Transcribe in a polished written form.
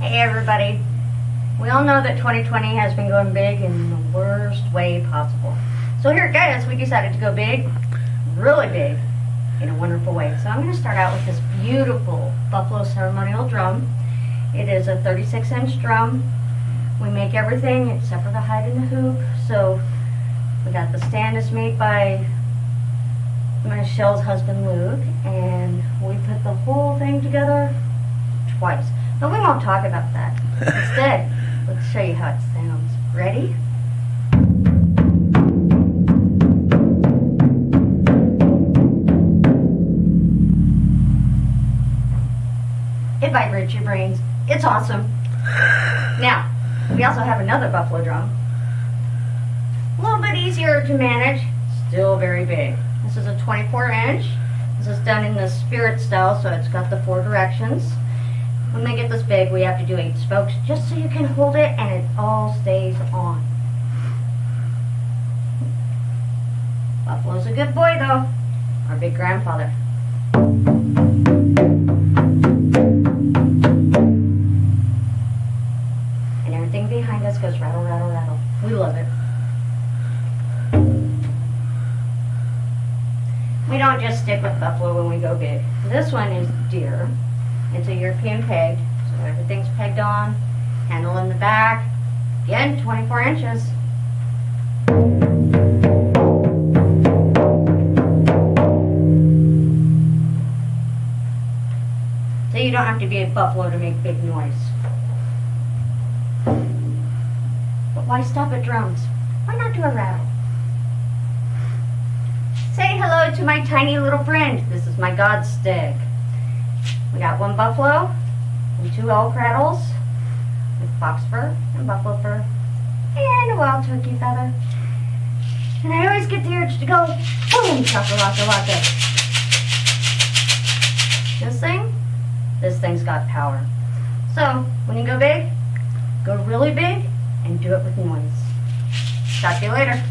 Hey everybody. We all know that 2020 has been going big in the worst way possible. So here at Gaia's, we decided to go big, really big, in a wonderful way. So I'm going to start out with this beautiful buffalo ceremonial drum. It is a 36-inch drum. We make everything except for the hide and the hoop. So we got the stand is made by Michelle's husband Luke, and we put the whole thing together twice. But we won't talk about that. Instead, let's show you how it sounds. Ready? It vibrates your brains. It's awesome. Now, we also have another buffalo drum. A little bit easier to manage, still very big. This is a 24-inch. This is done in the spirit style, so it's got the 4 directions. When they get this big, we have to do 8 spokes just so you can hold it and it all stays on. Buffalo's a good boy though, our big grandfather. And everything behind us goes rattle, rattle, rattle. We love it. We don't just stick with buffalo when we go big. This one is deer. It's a European peg, so everything's pegged on. Handle in the back. Again, 24 inches. So you don't have to be a buffalo to make big noise. But why stop at drums? Why not do a rattle? Say hello to my tiny little friend. This is my God stick. We got 1 buffalo and 2 elk rattles with fox fur and buffalo fur and a wild turkey feather. And I always get the urge to go boom, chaka-laka-laka. This thing's got power. So when you go big, go really big and do it with noise. Talk to you later.